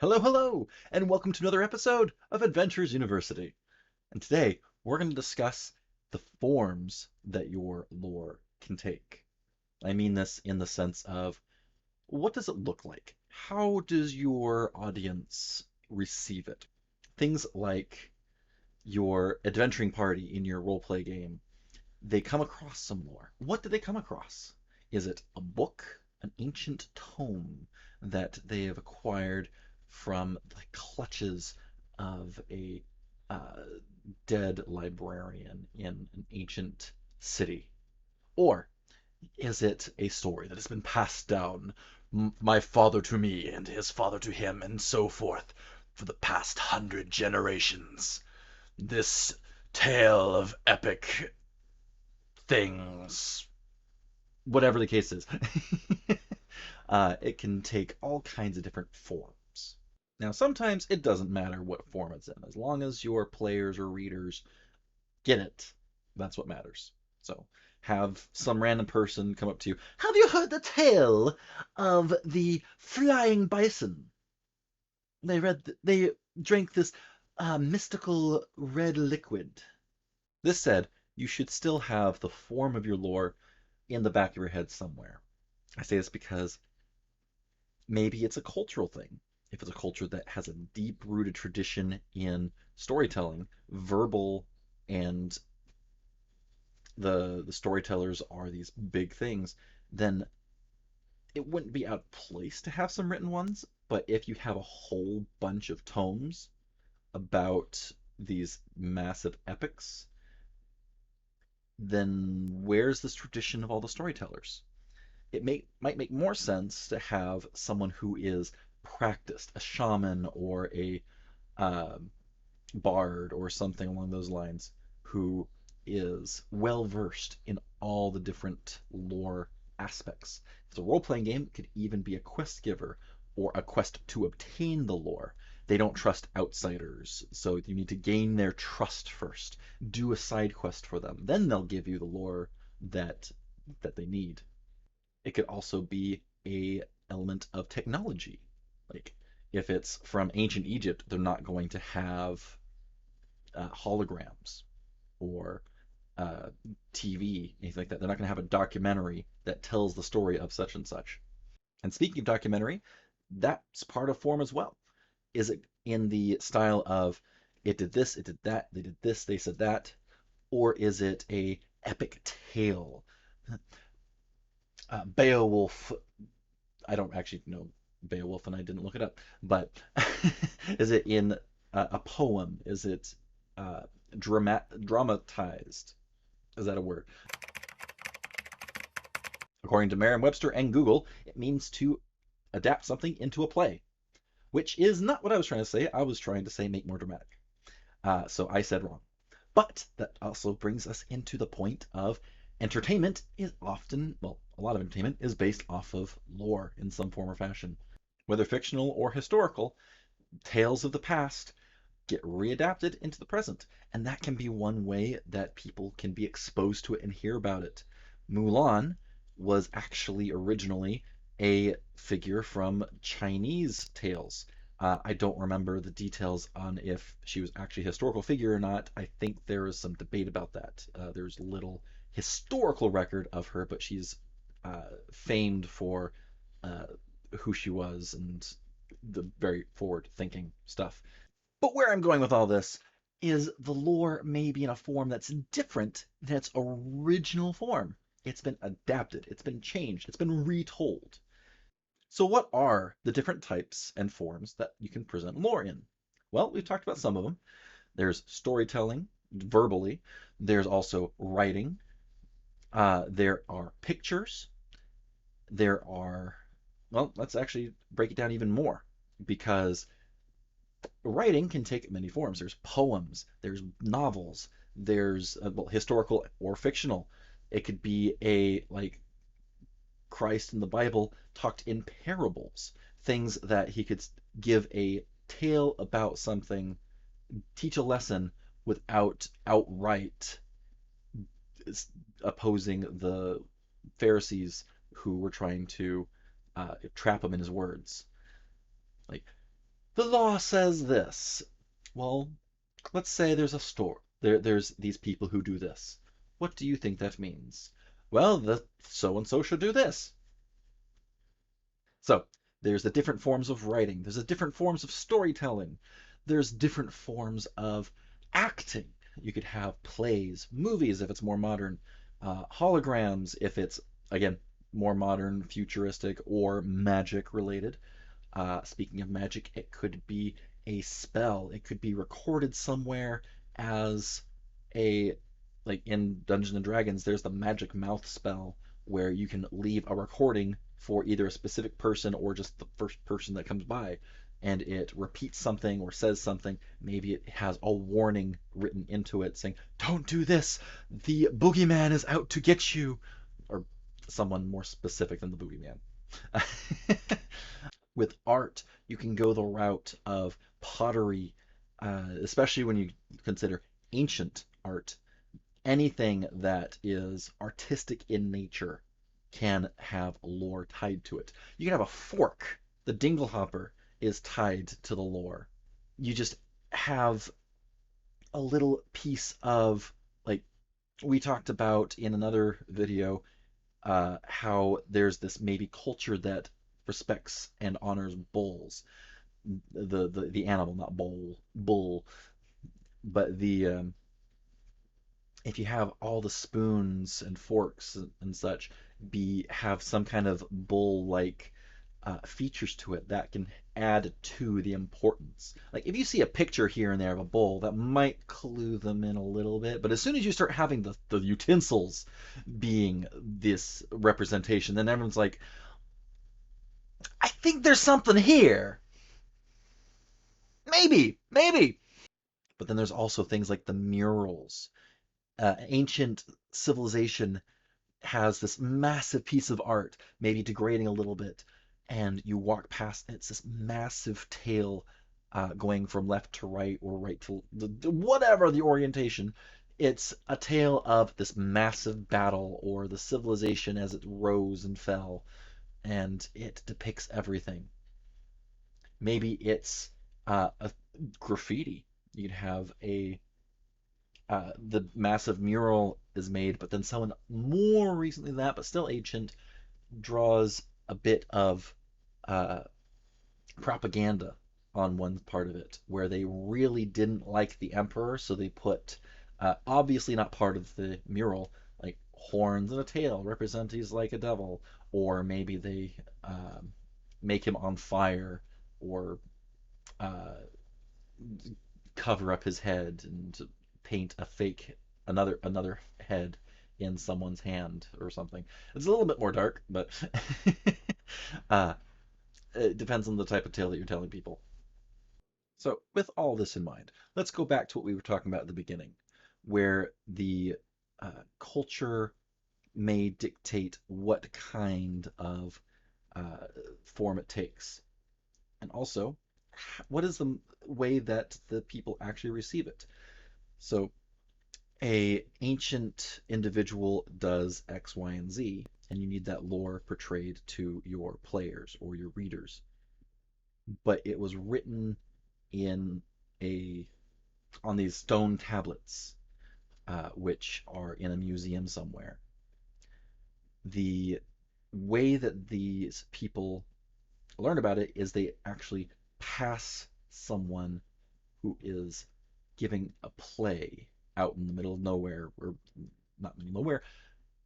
Hello, hello, and welcome to another episode of Adventures University. And today we're going to discuss the forms that your lore can take. I mean this in the sense of what does it look like? How does your audience receive it? Things like your adventuring party in your roleplay game, they come across some lore. What do they come across? Is it a book, an ancient tome that they have acquired from the clutches of a uh, dead librarian in an ancient city? Or is it a story that has been passed down, my father to me and his father to him, and so forth, for the past 100 generations? This tale of epic things, whatever the case is. It can take all kinds of different forms. Now, sometimes it doesn't matter what form it's in, as long as your players or readers get it. That's what matters. So, have some random person come up to you. Have you heard the tale of the flying bison? They drank this mystical red liquid. This said, you should still have the form of your lore in the back of your head somewhere. I say this because maybe it's a cultural thing. If it's a culture that has a deep rooted tradition in storytelling, verbal and the storytellers are these big things, then it wouldn't be out of place to have some written ones. But if you have a whole bunch of tomes about these massive epics, then where's this tradition of all the storytellers? Might make more sense to have someone who is practiced, a shaman or a uh, bard or something along those lines, who is well versed in all the different lore aspects. If it's a role playing game, it could even be a quest giver or a quest to obtain the lore. They don't trust outsiders, so you need to gain their trust first. Do a side quest for them, then they'll give you the lore that they need. It could also be a element of technology. Like if it's from ancient Egypt, they're not going to have holograms or uh, TV, anything like that. They're not going to have a documentary that tells the story of such and such. And speaking of documentary, that's part of form as well. Is it in the style of it did this, it did that, they did this, they said that, or is it a epic tale? Beowulf, I don't actually know Beowulf and I didn't look it up, but is it in a poem? Is it dramatized? Is that a word? According to Merriam-Webster and Google, it means to adapt something into a play, which is not what I was trying to say. I was trying to say make more dramatic. So I said wrong. But that also brings us into the point of entertainment is often, well, a lot of entertainment is based off of lore in some form or fashion. Whether fictional or historical, tales of the past get readapted into the present. And that can be one way that people can be exposed to it and hear about it. Mulan was actually originally a figure from Chinese tales. I don't remember the details on if she was actually a historical figure or not. I think there is some debate about that. There's little historical record of her, but she's famed for uh, who she was and the very forward thinking stuff. But where I'm going with all this is the lore may be in a form that's different than its original form. It's been adapted, it's been changed, it's been retold. So, what are the different types and forms that you can present lore in? Well, we've talked about some of them. There's storytelling, verbally, there's also writing, there are pictures, there are, well, let's actually break it down even more because writing can take many forms. There's poems, there's novels, there's well, historical or fictional. It could be a like Christ in the Bible talked in parables, things that he could give a tale about something, teach a lesson without outright opposing the Pharisees who were trying to trap him in his words. Like The law says this. Well, let's say there's a store. There's these people who do this. What do you think that means? Well, the so and so should do this. So there's the different forms of writing. There's the different forms of storytelling. There's different forms of acting. You could have plays, movies if it's more modern, holograms if it's, again, more modern, futuristic, or magic related. Speaking of magic, it could be a spell. It could be recorded somewhere as a, like in Dungeons and Dragons, there's the magic mouth spell where you can leave a recording for either a specific person or just the first person that comes by, and it repeats something or says something. Maybe it has a warning written into it saying, "Don't do this. The boogeyman is out to get you," or someone more specific than the boogeyman. With art, you can go the route of pottery, especially when you consider ancient art. Anything that is artistic in nature can have lore tied to it. You can have a fork. The dinglehopper is tied to the lore. You just have a little piece of, like, we talked about in another video, how there's this maybe culture that respects and honors bulls. The animal, not bull, but the if you have all the spoons and forks and such be have some kind of bull-like features to it that can add to the importance. Like if you see a picture here and there of a bull, that might clue them in a little bit, but as soon as you start having the utensils being this representation, then everyone's like, I think there's something here. Maybe. But then there's also things like the murals. Ancient civilization has this massive piece of art, maybe degrading a little bit, and you walk past, and it's this massive tale going from left to right or right to whatever the orientation. It's a tale of this massive battle or the civilization as it rose and fell, and it depicts everything. Maybe it's a graffiti. You'd have a the massive mural is made, but then someone more recently than that, but still ancient, draws a bit of uh, propaganda on one part of it, where they really didn't like the emperor, so they put, obviously not part of the mural, like horns and a tail represent he's like a devil, or maybe they make him on fire, or uh, cover up his head and paint a fake another head in someone's hand or something. It's a little bit more dark, but uh, it depends on the type of tale that you're telling people. So, with all this in mind, let's go back to what we were talking about at the beginning, where the culture may dictate what kind of uh, form it takes, and also what is the way that the people actually receive it. So, a ancient individual does X, Y, and Z, and you need that lore portrayed to your players or your readers. But it was written in a on these stone tablets, which are in a museum somewhere. The way that these people learn about it is they actually pass someone who is giving a play out in the middle of nowhere, or not middle of nowhere,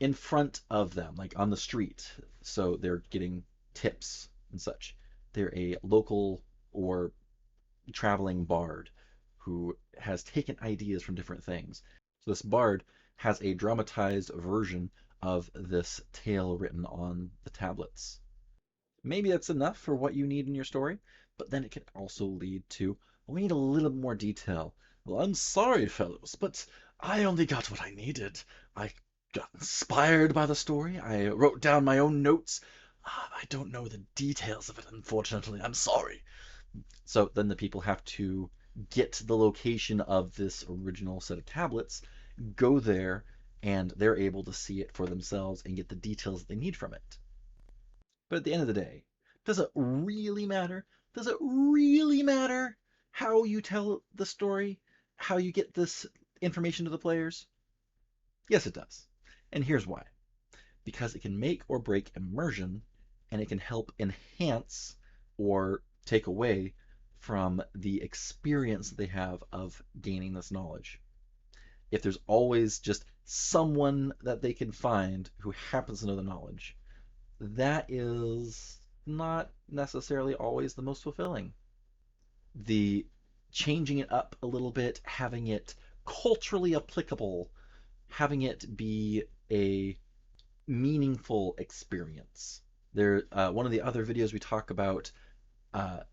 in front of them, like on the street. So they're getting tips and such. They're a local or traveling bard who has taken ideas from different things. So this bard has a dramatized version of this tale written on the tablets. Maybe that's enough for what you need in your story, but then it can also lead to, well, we need a little more detail. Well, I'm sorry, fellows, but I only got what I needed. I got inspired by the story. I wrote down my own notes. I don't know the details of it, unfortunately. I'm sorry. So then the people have to get the location of this original set of tablets, go there, and they're able to see it for themselves and get the details they need from it. But at the end of the day, does it really matter? Does it really matter how you tell the story, how you get this information to the players? Yes, it does. And here's why. Because it can make or break immersion, and it can help enhance or take away from the experience they have of gaining this knowledge. If there's always just someone that they can find who happens to know the knowledge, that is not necessarily always the most fulfilling. The changing it up a little bit, having it culturally applicable, having it be a meaningful experience. One of the other videos we talk about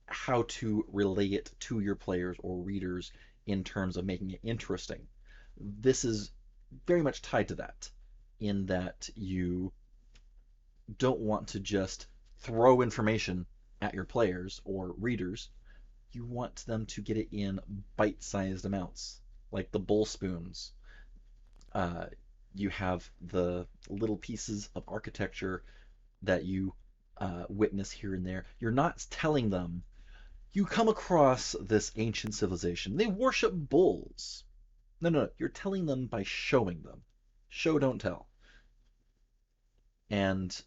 how to relay it to your players or readers in terms of making it interesting. This is very much tied to that, in that you don't want to just throw information at your players or readers. You want them to get it in bite-sized amounts, like the bowl spoons. Uh, you have the little pieces of architecture that you witness here and there. You're not telling them, you come across this ancient civilization. They worship bulls. No, no, no. You're telling them by showing them. Show, don't tell. And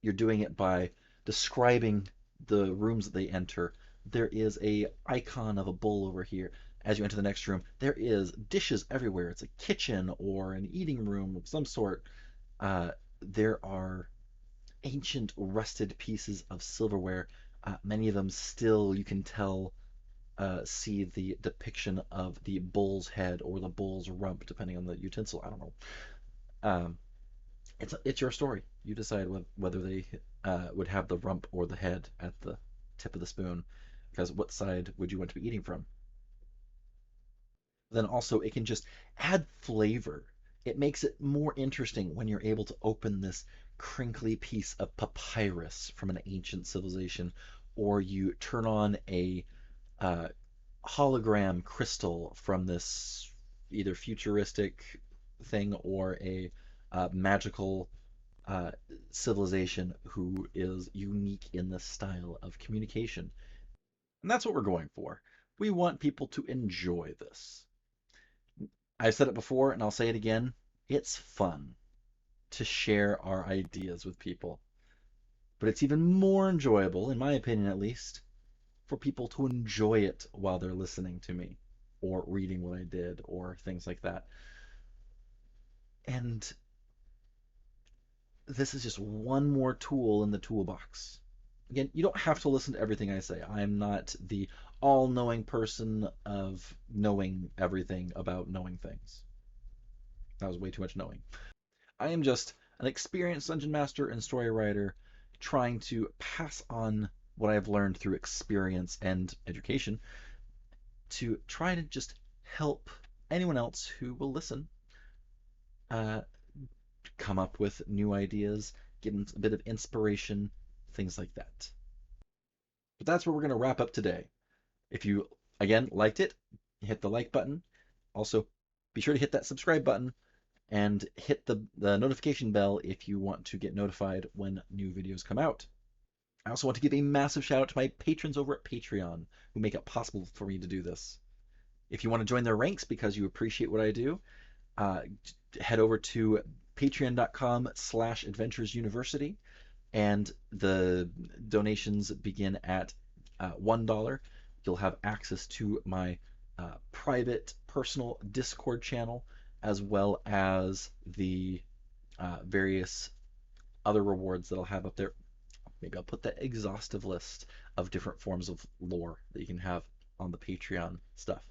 you're doing it by describing the rooms that they enter. There is a icon of a bull over here. As you enter the next room, there is dishes everywhere. It's a kitchen or an eating room of some sort. There are ancient rusted pieces of silverware. Many of them still, you can tell, see the depiction of the bull's head or the bull's rump, depending on the utensil. I don't know. Um, it's your story. You decide whether they would have the rump or the head at the tip of the spoon, because what side would you want to be eating from? Then also it can just add flavor. It makes it more interesting when you're able to open this crinkly piece of papyrus from an ancient civilization, or you turn on a uh, hologram crystal from this either futuristic thing or a magical uh, civilization who is unique in this style of communication. And that's what we're going for. We want people to enjoy this. I've said it before and I'll say it again. It's fun to share our ideas with people. But it's even more enjoyable, in my opinion at least, for people to enjoy it while they're listening to me or reading what I did or things like that. And this is just one more tool in the toolbox. Again, you don't have to listen to everything I say. I'm not the all knowing person of knowing everything about knowing things. That was way too much knowing. I am just an experienced dungeon master and story writer trying to pass on what I've learned through experience and education to try to just help anyone else who will listen uh, come up with new ideas, get a bit of inspiration, things like that. But that's where we're going to wrap up today. If you, again, liked it, hit the like button. Also, be sure to hit that subscribe button and hit the notification bell if you want to get notified when new videos come out. I also want to give a massive shout out to my patrons over at Patreon who make it possible for me to do this. If you want to join their ranks because you appreciate what I do, uh, head over to patreon.com/adventuresuniversity, and the donations begin at $1. You'll have access to my private personal Discord channel, as well as the various other rewards that I'll have up there. Maybe I'll put that exhaustive list of different forms of lore that you can have on the Patreon stuff.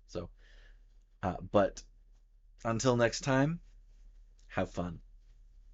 So, but until next time, have fun.